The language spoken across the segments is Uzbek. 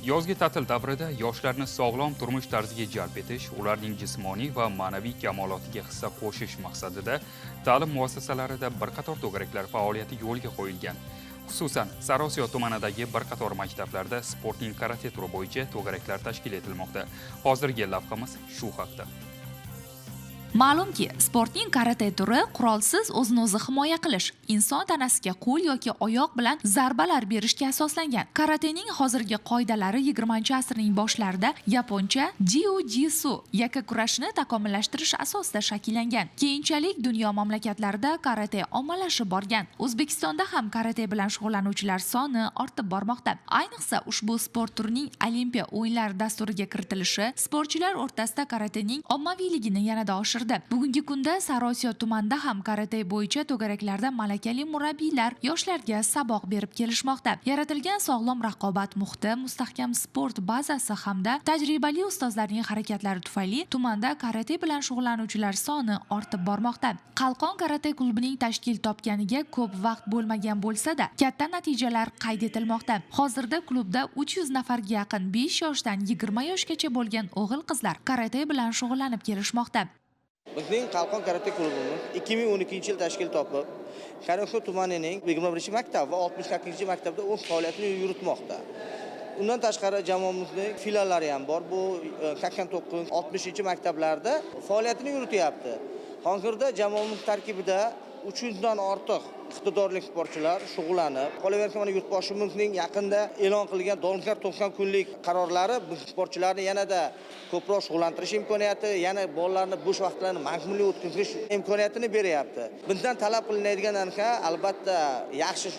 Yozgi ta'til davrida yoshlarni sog'lom turmush tarziga jalb etish, ularning jismoniy va ma'naviy kamolotiga hissa qo'shish maqsadida ta'lim muassasalarida bir qator to'garaklar faoliyati yo'lga qo'yilgan. Xususan, Sariosiyo tumanidagi bir qator maktablarda sportning karate turi bo'yicha to'garaklar tashkil etilmoqda. Hozirgi lavhamiz shu haqda. Ma'lumki, sportning karate turi qurolsiz o'zini o'zi himoya qilish, inson tanasiga qo'l yoki oyoq bilan zarbalar berishga asoslangan. Karatening hozirgi qoidalari 20-asrning boshlarida yaponcha jiu-jitsu yakkakurashni takomillashtirish asosida shakllangan. Keyinchalik dunyo mamlakatlarida karate ommalashib borgan. O'zbekistonda ham karate bilan shug'ullanuvchilar soni ortib bormoqda. Ayniqsa ushbu sport turining Olimpiya o'yinlari dasturiga kiritilishi sportchilar o'rtasida karatening ommaviyligini yanada oshirdi. Bugungi kunda Sariosiyo tumanida ham karate bo'yicha to'garaklarda malakali murabbiylar yoshlarga saboq berib kelishmoqda. Yaratilgan sog'lom raqobat muhiti, mustahkam sport bazasi hamda tajribali ustozlarning harakatlari tufayli tumanda karate bilan shug'ullanuvchilar soni ortib bormoqda. Qalqon karate klubining tashkil topganiga ko'p vaqt bo'lmagan bo'lsa-da, katta natijalar qayd etilmoqda. Hozirda klubda 300 nafarga yaqin 5 yoshdan 20 yoshgacha bo'lgan o'g'il-qizlar karate bilan shug'ullanib kelishmoqda. Bizning Qalqon karate klubimiz 2012-yil tashkil topib, Sariosiyo tumanining 21-maktab va 62-maktabda o'z faoliyatini yuritmoqda. Undan tashqari jamoamizning filiallari ham bor. Bu 89, 60-maktablarda faoliyatini yurityapti. Hozirda jamoamiz tarkibida 300 dan ortiq iqtidorli sportchilar shug'ullanib, qolaversa mana yurtboshimizning yaqinda e'lon qilgan dolzarb 90 kunlik qarorlari biz sportchilarni yanada ko'proq shug'ullantirish imkoniyati, yana bolalarni bo'sh vaqtlarini mazmunli o'tkazish imkoniyatini beryapti. Bizdan talab qilinadigan narsa albatta yaxshi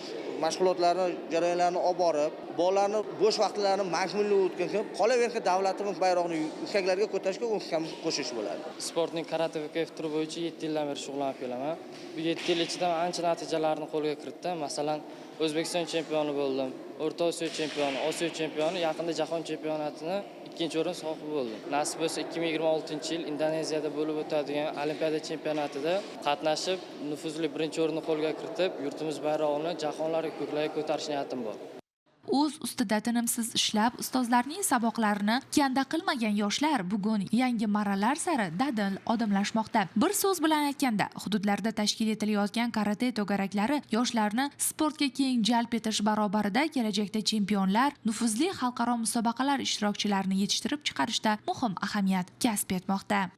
mashg'ulotlarni, jarayonlarni olib borib, bolalarni bo'sh vaqtlarini mazmunli o'tkazib, qolaversa davlatimiz bayrog'ini yuksaklarga ko'tarishga o'zimiz qo'shish bo'ladi. Sportning karate va kayf turi bo'yicha 7 yildan beri shug'ullanib kelaman. Bu 7 yil ichida ancha natijalarni qo'lga kiritdim. Masalan, O'zbekiston chempioni bo'ldim, O'rta Osiyo chempioni, Osiyo chempioni, yaqinda jahon chempionatini 2-o'rin sohibi bo'ldim. Nasib bo'lsa 2026-yil Indoneziyada bo'lib o'tadigan Olimpiada chempionatida qatnashib, nufuzli 1-o'rinni qo'lga kiritib, yurtimiz bayrog'ini jahonlarga ko'klarga ko'tarish niyatim bor. O'z ustida tinimsiz ishlab, ustozlarning saboqlarini kanda qilmagan yoshlar bugun yangi marralar sari dadil odimlashmoqda. Bir so'z bilan aytganda, hududlarda tashkil etilayotgan karate to'garaklari yoshlarni sportga keng jalb etish barobarida kelajakda chempionlar, nufuzli xalqaro musobaqalar ishtirokchilarini yetishtirib chiqarishda muhim ahamiyat kasb etmoqda.